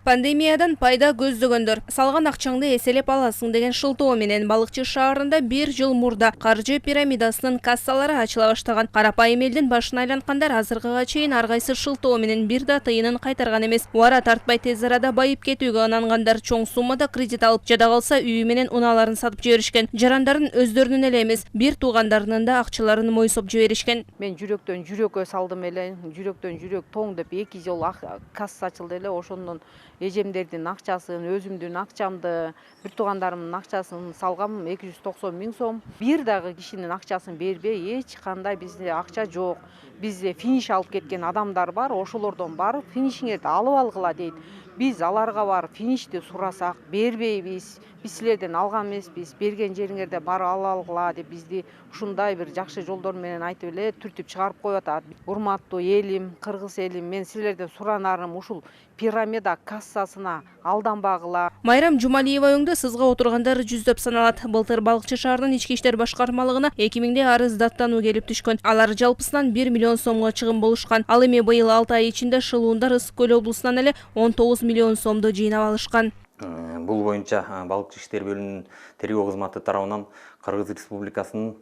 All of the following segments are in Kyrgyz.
Пандемиядан пайда көздөгөндөр салган акчаңды эселеп аласың деген шылтоо менен Балыкчы шаарында 1 жыл мурда каржы пирамидасынын кассалары ачыла баштаган. Карапайым элдин башына айлангандар азыркыга чейин ар кайсы шылтоо менен бир да тыйынын кайтарган эмес. Убара тартпай тез арада байып кетүүгө ынангандар чоң суммада кредит алып, жада калса үйү менен унааларын сатып жиберишкен. Жарандарын өздөрүнүн эле эмес, бир туугандарынын да акчаларын мойсоп жиберишкен. Мен жүрөктөн жүрөккө салдым эле, жүрөктөн жүрөк тоң деп 2 жол касса ачылды эле. Ошондон эжемдердин акчасын, өзүмдүн акчамды, бир туугандарымдын акчасын салгам 290 000 сом. Бир дагы кишинин акчасын бербей, эч кандай бизде акча жок. Бизде финиш алып кеткен адамдар бар, ошолордон барып финишиңерди алып алгыла дейт. Биз аларга барып финишти сурасак бербейбиз. Биз силерден алган эмеспиз, берген жериңерде барып ала алгыла деп бизди ушундай бир жакшы жолдор менен айтып эле түртүп чыгарып коюп атат. Урматтуу элим, кыргыз элим, мен силерден суранарым ушул пирамида кассасына алданбагыла. Майрам Жумалиева өңдө сызга отургандар жүздөп саналат. Былтыр Балыкчы шаарынын ички иштер башкармалыгына 2000 арыз даттануу келип түшкөн. Алар жалпысынан 1 миллион сомго чыгым болушкан. Ал эми быйыл 6 ай ичинде Шылуундар Ысык көл облусунан эле 19 миллион сомду жыйнап алышкан. Бул боюнча Балыкчы иштер бөлүмүнүн тергөө кызматы тарабынан Кыргыз Республикасынын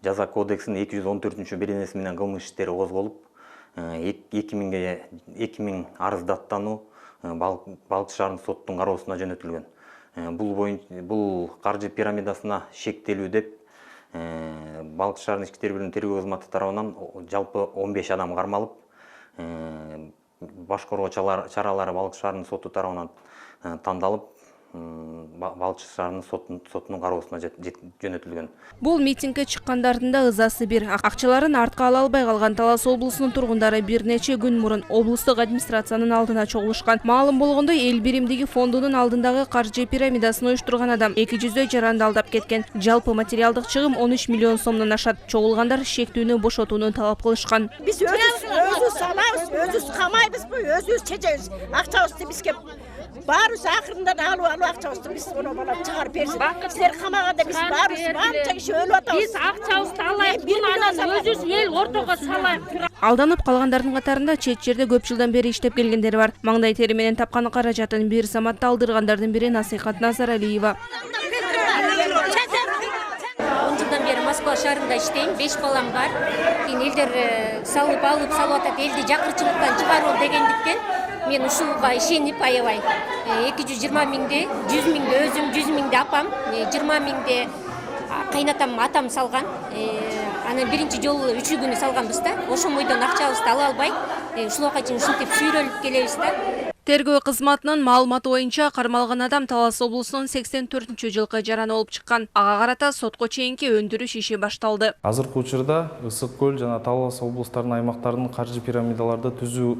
жаза кодексинин 214-беренеси менен кылмыш иштери козголуп, 2000 арыз даттануу Балыкчы шаарындык соттун кароосуна жөнөтүлгөн. Бул каржы пирамидасына шектелүү деп Балыкчы шаарынын ички иштер бөлүмүнүн тергөө кызматы тарабынан жалпы 15 адам кармалып, баш коргоо чаралары Балыкчы шаарынын соту тарабынан тандалып, Балыкчы шаарынын сотунун кароосуна жөнөтүлгөн. Бул митингге чыккандардын да ызасы бир. Акчаларын артка ала албай калган Талас облусунун тургундары бир нече күн мурун облустук администрациянын алдына чогулушкан. Маалым болгондой, эл биримдиги фондунун алдындагы каржы пирамидасын уюштурган адам 200 жаранды алдап кеткен. Жалпы материалдык чыгым 13 миллион сомдон ашат. Чогулгандар шектүүнү бошотууну талап кылышкан. Биз өзүбүз салабыз, өзүбүз камайбызбы, өзүбүз чечебиз. Акчабызды бизге баарыбыз акырында алып акчабызды биз чыгарып берсин. Силер камаганда биз баарыбыз канча киши өлүп атабыз. Биз акчабызды алайык, өзүбүз эл ортого салайык. Алданып калгандардын катарында чет жерде көп жылдан бери иштеп келгендер бар. Маңдай тери менен тапкан каражатын бир заматта алдыргандардын бири Насыйкат Назаралиева. 10 жылдан бери Москва шаарында иштейм, 5 балам бар. Кийин элдер салып атат, элди жакырчылыктан чыгаруу дегендиктен мен ушуга ишенип аябай 220 миңди, 100 миңди өзүм, 100 миңди апам, 20 миңди кайнатам, атам салган. Аны биринчи жолу 3 күнү салганбыз да. Ошол бойдон акчабызды ала албай, ушулга чейин ушинтип сүйрөлүп келебиз да. Тергөө кызматынын маалыматы боюнча кармалган адам Талас облусунун 84-жылкы жараны болуп чыккан. Ага карата сотко чейинки өндүрүш иши башталды. Азыркы учурда Ысык көл жана Талас облустарынын аймактарынын каржы пирамидаларды түзүү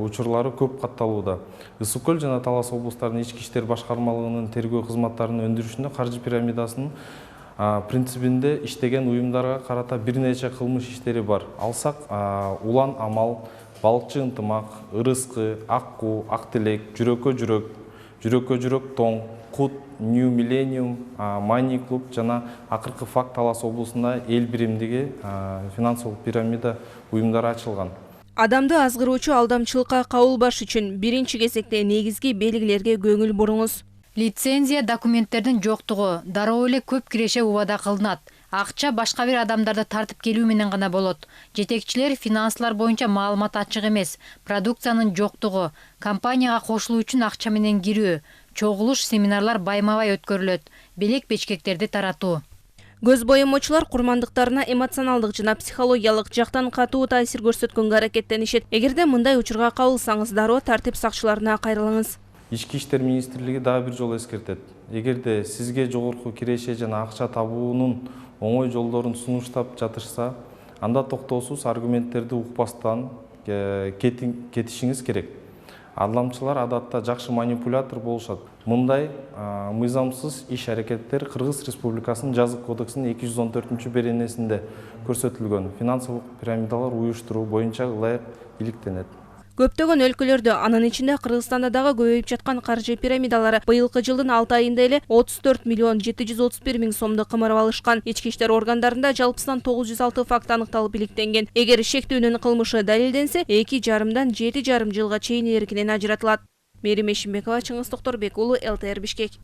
учурлары көп катталууда. Ысык көл жана Талас облустарынын ички иштер башкармалыгынын тергөө кызматтарынын өндүрүшүндө каржы пирамидасынын принцибинде иштеген уюмдарга карата бир нече кылмыш иштери бар. Алсак Улан Амал, Балыкчы ынтымак, Ырыскы, Акку, Актилек, Жүрөккө жүрөк тоң, Кут, New Millennium, Майни клуб жана акыркы факт Талас облусунда эл биримдиги финансылык пирамида уюмдары ачылган. Адамды азгыруучу алдамчылыкка кабылбаш үчүн биринчи кезекте негизги белгилерге көңүл буруңуз. Лицензия документтердин жоктугу дароо эле көп киреше убада кылынат. Акча башка бир адамдарды тартып келүү менен гана болот. Жетекчилер финанслар боюнча маалымат ачык эмес, продукциянын жоктугу, компанияга кошулуу үчүн акча менен кирүү, чогулуш, семинарлар байма-бай өткөрүлөт, белек бечкектерди таратуу. Көз боемочулар курмандыктарына эмоционалдык жана психологиялык жактан катуу таасир көрсөткөнгө аракеттенишет. Эгерде мындай учурга кабылсаңыз, дароо тартип сакчыларына кайрылыңыз. Ички иштер министрлиги дагы бир жолу эскертет. Эгерде сизге жогорку киреше жана акча табуунун оңой жолдорун сунуштап жатышса, анда токтоосуз аргументтерди укпастан кетишиңиз керек. Алдамчылар адатта жакшы манипулятор болушат. Мындай мыйзамсыз иш-аракеттер Кыргыз Республикасынын жаза кодексинин 214-беренесинде көрсөтүлгөн финансылык пирамидалар уюштуруу боюнча ылайык иликтенет. Көптөгөн өлкөлөрдө, анын ичинде Кыргызстанда дагы көбөйүп жаткан каржы пирамидалары быйылкы жылдын 6 айында эле 34 миллион 731 миң сомду кымырып алышкан. Ички иштер органдарында жалпысынан 906 факт аныкталып иликтенген. Эгер шектүүнүн кылмышы далилденсе, 2,5 дан 7,5 жылга чейин эркинен ажыратылат. Мээрим Эшимбекова, Чыңгыз Токторбек уулу, ЛТР Бишкек.